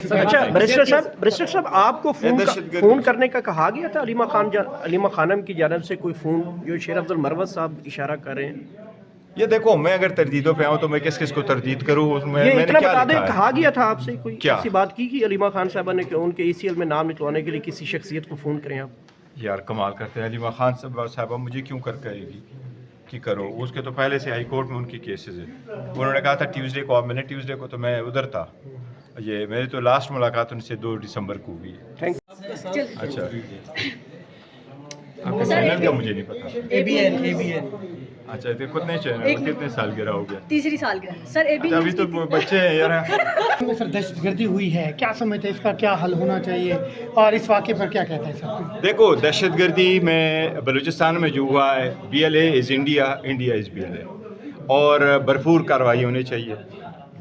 اچھا बैरिस्टर साहब आपको फोन करने का कहा गया था अलीमा खानम की जानब से कोई फ़ोन जो शेर अब्दुल मरवत साहब इशारा कर रहे हैं? ये देखो, मैं अगर तरदीदों पे आऊँ तो मैं किस किस को तरदीद करूँ, उसमें ये मैंने इतना क्या बता दें, लिखा है? कहा गया था आपसे कोई क्या? ऐसी बात की कि अलीमा खान साहबा ने कि उनके ACL में नाम निकलवाने के लिए किसी शख्सियत को फ़ोन करें आप? यार कमाल करते हैं, अलीमा खान साहबा मुझे क्यों कर कहेगी कि करो? उसके तो पहले से हाई कोर्ट में उनकी केसेस है। उन्होंने कहा था ट्यूसडे को, अब मैंने ट्यूसडे को तो मैं उधर था। ये मेरी तो लास्ट मुलाकात उनसे 2 दिसंबर को हुई है। थैंक अच्छा, आपके चैनल का मुझे नहीं पता। ABN अच्छा, तो कितने चैनल, कितने साल गिरा हो गया? तीसरी सालगिरह सर। अच्छा, अभी तो बच्चे हैं यार। सर दहशतगर्दी हुई है, क्या समझते हैं इसका क्या हल होना चाहिए और इस वाक़े पर क्या कहते हैं सर? देखो, दहशतगर्दी में बलूचिस्तान में जो हुआ है, BLA is India, India is BLA, और भरपूर कार्रवाई होनी चाहिए।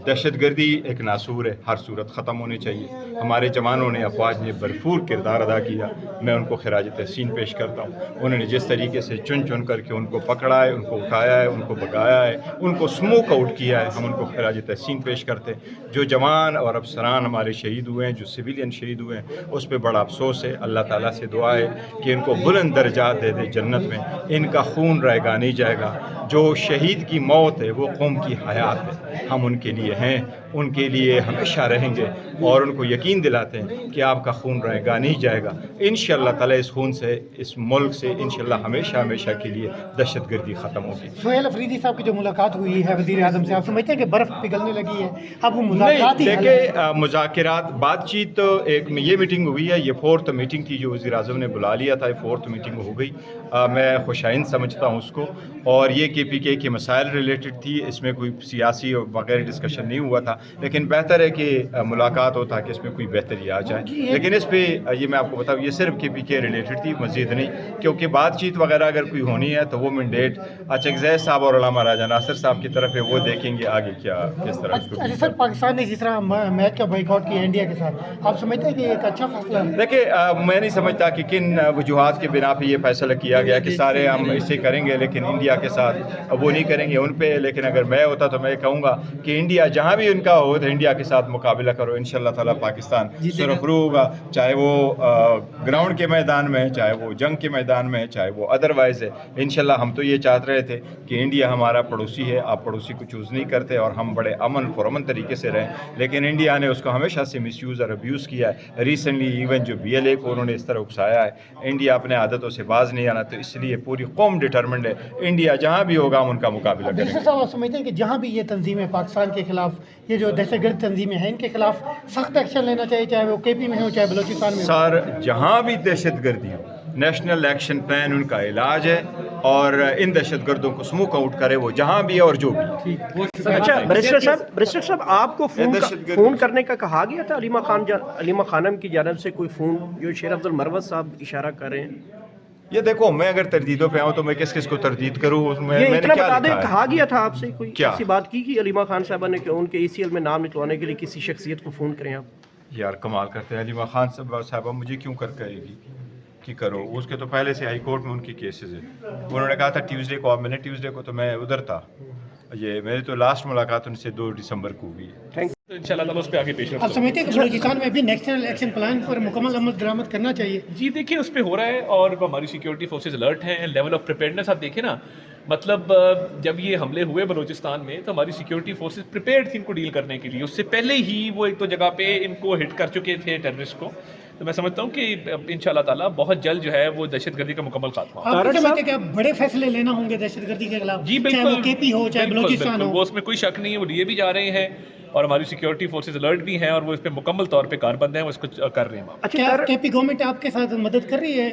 दहशतगर्दी एक नासूर है, हर सूरत ख़त्म होनी चाहिए। हमारे जवानों ने, अफवाज ने भरपूर किरदार अदा किया, मैं उनको खिराज तहसीन पेश करता हूँ। उन्होंने जिस तरीके से चुन चुन करके उनको पकड़ा है, उनको उठाया है, उनको भगाया है, उनको स्मोक आउट किया है, हम उनको खिराज तहसीन पेश करते हैं। जो जवान और अफसरान हमारे शहीद हुए हैं, जो सिविलियन शहीद हुए हैं, उस पर बड़ा अफसोस है। अल्लाह ताला से दुआ है कि इनको बुलंद दर्जात दे दे जन्नत में, इनका खून रहेगा नहीं जाएगा। जो शहीद की मौत है वो कौम की हयात है, हम उनके लिए हैं, उनके लिए हमेशा रहेंगे और उनको यकीन दिलाते हैं कि आपका खून रहेगा नहीं जाएगा। इंशाअल्लाह ताला इस खून से, इस मुल्क से इंशाअल्लाह हमेशा हमेशा के लिए दहशतगर्दी ख़त्म होगी। सोहेल अफरीदी साहब की जो मुलाकात हुई है वज़ीर आज़म से, आप समझते हैं कि बर्फ़ पिघलने लगी है? अब वो मुज़ाकरात ही हल है? देखिए, मुज़ाकरात बातचीत तो एक ये मीटिंग हुई है, ये 4th मीटिंग थी जो वज़ीर आज़म ने बुला लिया था, 4th मीटिंग हो गई। मैं खुशाइन समझता हूँ उसको, और ये KPK के मसाइल रिलेटेड थी, इसमें कोई सियासी और वगैरह डिस्कशन नहीं हुआ था। लेकिन बेहतर है कि मुलाकात हो ताकि इसमें कोई बेहतरी आ जाए। लेकिन इस पे ये मैं आपको बताऊँ, ये सिर्फ KPK रिलेटेड थी, मज़ीद नहीं, क्योंकि बातचीत वगैरह अगर कोई होनी है तो वो मैंडेट अचकज़ैद साहब और अल्लामा राजा नासिर साहब की तरफ है, वो देखेंगे आगे क्या किस तरह उसको। अच्छा सर, पाकिस्तान ने जिस तरह मैच का बाइकआउट किया इंडिया के साथ, आप समझते हैं कि एक अच्छा फैसला है? देखिए, मैं नहीं समझता कि किन वजूहात के बिना पे ये फैसला किया गया कि सारे हम इसे करेंगे लेकिन इंडिया के साथ वो नहीं करेंगे उन पे। लेकिन अगर मैं होता तो मैं कहूँगा कि इंडिया जहाँ भी उनका हो तो इंडिया के साथ मुकाबला करो, इंशाअल्लाह ताला पाकिस्तान सुरखरू होगा, चाहे वो ग्राउंड के मैदान में है, चाहे वो जंग के मैदान में है, चाहे वो अदरवाइज़ है। इंशाअल्लाह हम तो ये चाहते रहे थे कि इंडिया हमारा पड़ोसी है, आप पड़ोसी को चूज़ नहीं करते और हम बड़े अमन पुरअमन तरीके से रहें, लेकिन इंडिया ने उसको हमेशा से मिसयूज़ और अब्यूज़ किया है। रिसेंटली इवन जो BLA को उन्होंने इस तरह उकसाया है, इंडिया अपने आदतों से बाज नहीं आना, तो इसलिए पूरी कौम डिटर्मिंड है, इंडिया जहाँ भी होगा हम उनका मुकाबला करेंगे। बैरिस्टर साहब, आप समझते हैं कि जहाँ भी ये तंजीमें पाकिस्तान के खिलाफ, ये जो दहशतगर्द तंजीमें हैं, इनके खिलाफ सख्त एक्शन लेना चाहिए, चाहे वो KP में हो चाहे बलूचिस्तान में हो? सर, जहाँ भी दहशतगर्दी हो, नेशनल एक्शन प्लान उनका इलाज है, और इन दहशतगर्दों को स्मोक आउट करे वो जहाँ भी है और जो भी। अच्छा बैरिस्टर साहब आपको फ़ोन करने का कहा गया था अलीमा खानम की जानब से कोई फ़ोन जो शेर अब्दुल मरवत साहब इशारा कर रहे हैं? ये देखो, मैं अगर तरदीदों पे आऊँ तो मैं किस किस को तरदीद करूँ, उसमें ये मैंने इतना क्या बता दें, लिखा है? कहा गया था आपसे कोई क्या? ऐसी बात की कि अलीमा खान साहबा ने कि उनके ACL में नाम निकलवाने के लिए किसी शख्सियत को फ़ोन करें आप? यार कमाल करते हैं, अलीमा खान साहबा मुझे क्यों कर कहेगी कि करो? उसके तो पहले से हाई कोर्ट में उनकी केसेस है। उन्होंने कहा था ट्यूसडे को, अब मैंने ट्यूसडे को तो मैं उधर था। ये मेरी तो लास्ट मुलाकात उनसे 2 दिसंबर को हुई है। थैंक तो इंशाल्लाह ताला उस पे आगे पेश आप समझते हैं कि बलूचिस्तान में भी नेशनल एक्शन प्लान पर मुकम्मल अमल दरामद करना चाहिए? जी देखिए, उस पे हो रहा है और हमारी सिक्योरिटी फोर्सेस अलर्ट हैं। लेवल ऑफ प्रिपेयर्डनेस आप देखें ना, मतलब जब ये हमले हुए बलूचिस्तान में तो हमारी सिक्योरिटी फोर्सेस प्रिपेयर्ड थी इनको डील करने के लिए। उससे पहले ही वो एक दो जगह पे इनको हिट कर चुके थे, टेररिस्ट को। तो मैं समझता हूँ कि इंशाल्लाह ताला बहुत जल्द जो है वो दहशतगर्दी का मुकम्मल खात्मा होगा। आप समझते हैं कि अब बड़े फैसले लेना होंगे दहशतगर्दी के खिलाफ? जी चाहे बिल्कुल, वो KP हो चाहे बलूचिस्तान हो? वो उसमें कोई शक नहीं है, वो लिए भी जा रहे हैं और हमारी सिक्योरिटी फोर्सेस अलर्ट भी हैं और वो इस पे मुकम्मल तौर पे कारबंद हैं, वो इसको कर रहे हैं। अच्छा, क्या KP गवर्नमेंट आपके साथ मदद कर रही है,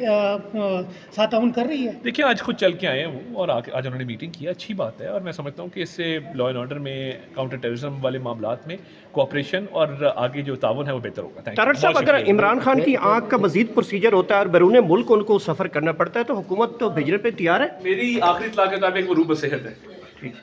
साथ ताउन कर रही है? देखिए, आज खुद चल के आए हैं वो और आज उन्होंने मीटिंग की, अच्छी बात है। और मैं समझता हूँ कि इससे लॉ एंड ऑर्डर में, काउंटर टेररिज्म वाले मामलात में कोऑपरेशन और आगे जो ताउन है वो बेहतर होगा। तारड़ साहब, अगर इमरान खान की आँख का मजीद प्रोसीजर होता है और बैरून मुल्क उनको सफ़र करना पड़ता है तो हुकूमत तो भेजने पे तैयार है? मेरी आखिरी इत्तला के मुताबिक वो रूब सेहत है। ठीक।